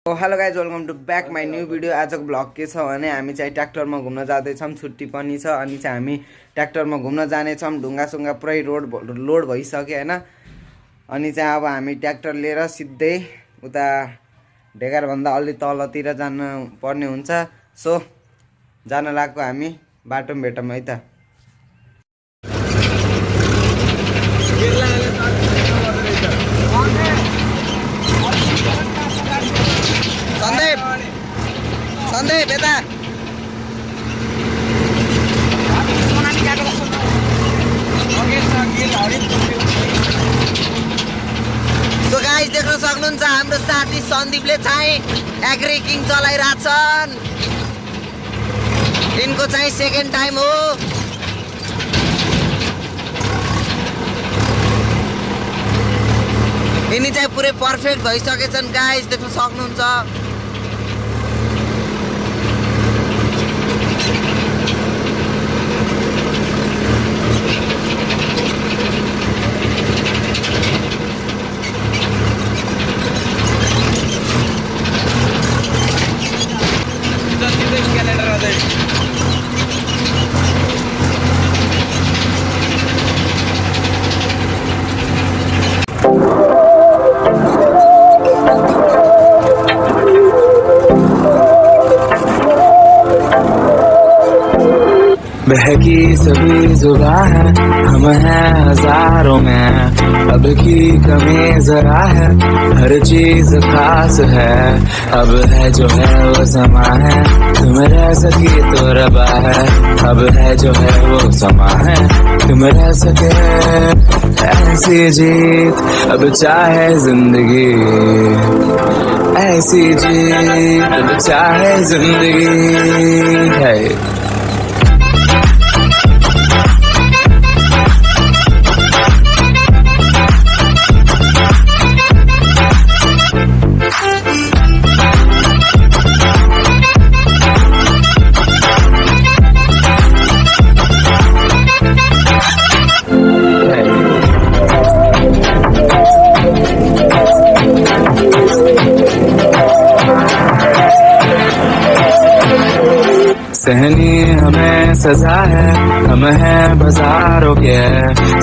Hello guys welcome to back my new video. आजको blog के छ भने हामी चाहिँ ट्र्याक्टरमा घुम्न जाँदैछौँ। छुट्टी पनि छ अनि चाहिँ हामी ट्र्याक्टरमा घुम्न जानेछौँ। ढुङ्गासुङ्गा पुरै लोड भइसक्यो होइन। अनि चाहिँ अब हामी ट्र्याक्टर लिएर सिधै उता ढेगारभन्दा अलि तलतिर जानु पर्ने हुन्छ। सो जान लागेको हामी बाटोमा भेटौँ है त। सन्दीप यता सो गाइस देख्न सक्नुहुन्छ हाम्रो साथी सन्दीपले चाहिँ एग्री किङ चलाइरहेछन्। यिनको चाहिँ सेकेन्ड टाइम हो। यिनी चाहिँ पुरै पर्फेक्ट भइसकेछन् गाइस देख्न सक्नुहुन्छ। बहकी सभी जुबां है, हम हैं हजारों में, अब की कमी जरा है, हर चीज खास है। अब है जो है वो समा है, तुम रह सकी तो रबा है। अब है जो है वो समा है, तुम रह सके ऐसी जीत। अब चाहे जिंदगी ऐसी जीत, अब चाहे जिंदगी है। सहनी हमें सजा है, हम हैं बाजारों के,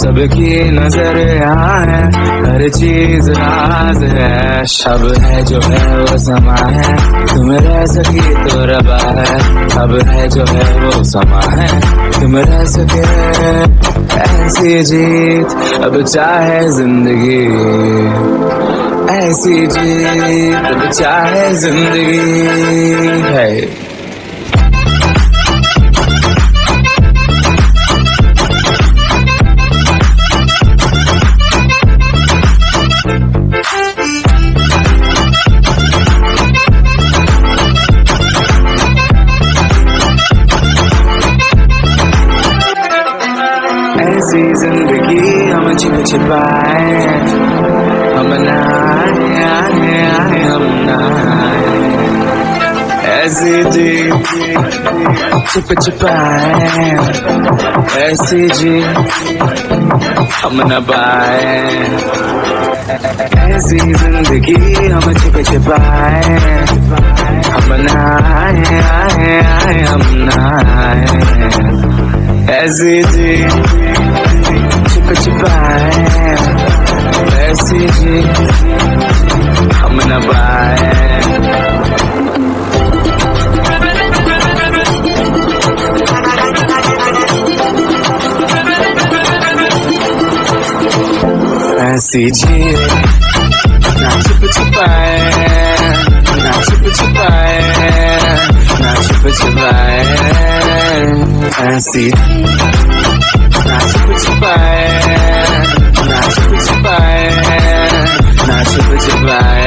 सबकी नजर यहाँ है, हर चीज राज है। अब है जो है वो समा है, तुम रह सकी तो रबा है। अब है जो है वो समा है, तुम रह सके ऐसी जीत। अब चाहे जिंदगी ऐसी जीत, अब चाहे जिंदगी है। ऐसी जिंदगी हम छिप छिपाए, हम नाए आए हम नाए। ऐसी जी छिप छिपाए, ऐसी जी हम न पाए। ऐसी जिंदगी हम छिप छिपाए, हम नाए आए हम नाए। ऐसी जी छिप छिपाए, ऐसी जी हम न पाए। ऐसी जी ना छिप छिपाए, ना छिप छिपाए, ना छिप छिपाए। ऐसी ना छिप छिपाए, ना छिप छिपाए, ना छिप छिपाए।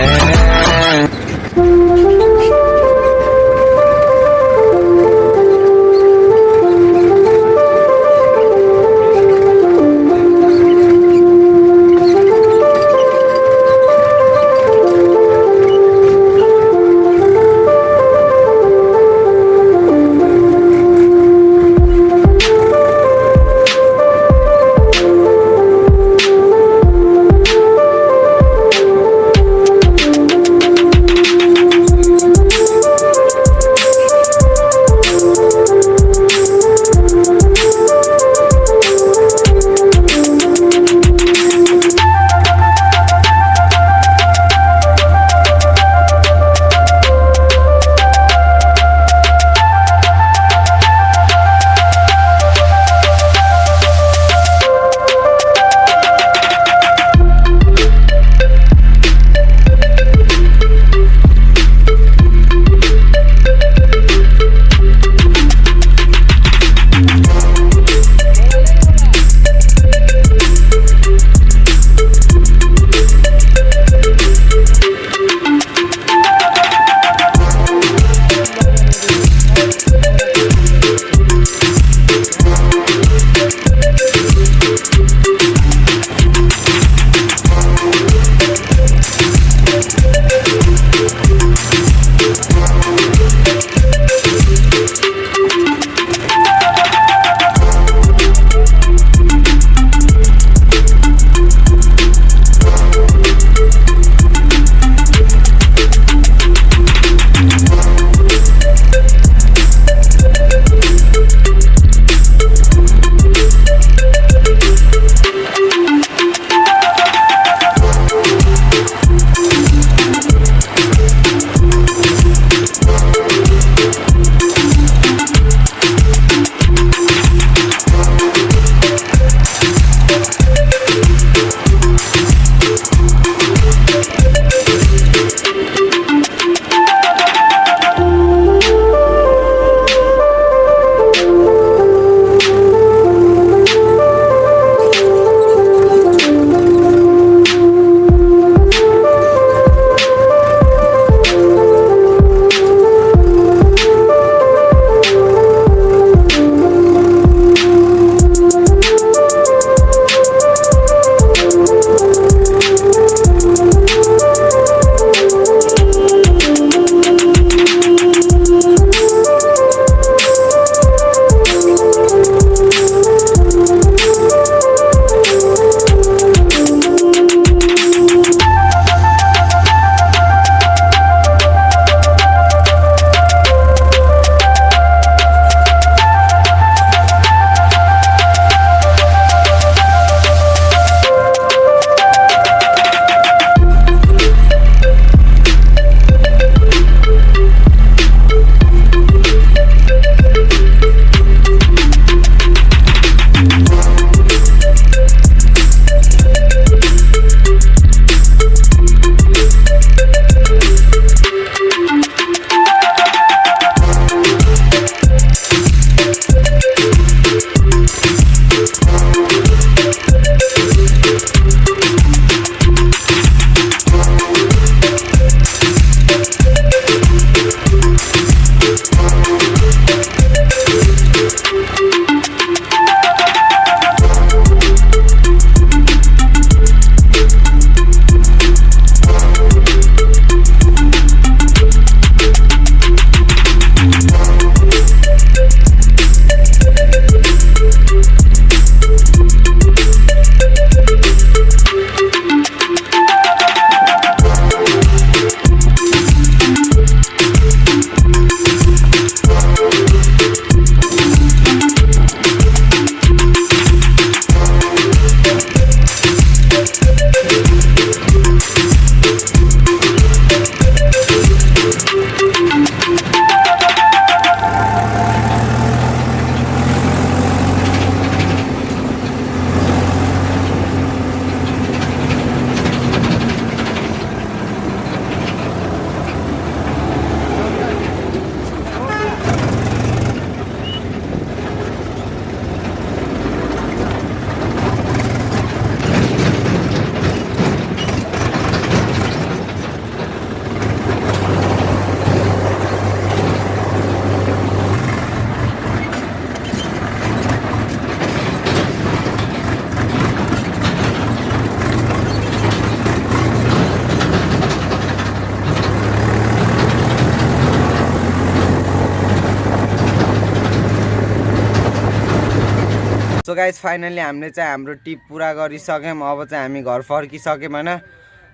सो गाइज फाइनली हामीले चाहिँ हाम्रो टिप पुरा गरिसक्यौँ। अब चाहिँ हामी घर फर्किसक्यौँ होइन।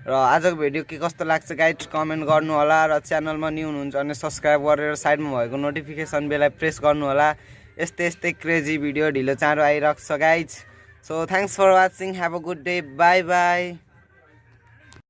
र आजको भिडियो के कस्तो लाग्छ गाइज कमेन्ट गर्नु होला र च्यानलमा न्यू हुनुहुन्छ भने सब्स्क्राइब गरेर साइडमा भएको नोटिफिकेसन बेललाई प्रेस गर्नु होला। यस्तै यस्तै क्रेजी भिडियो ढिलो चाँडो आइरहेको छ guys. So thanks for watching, have a good day, by by.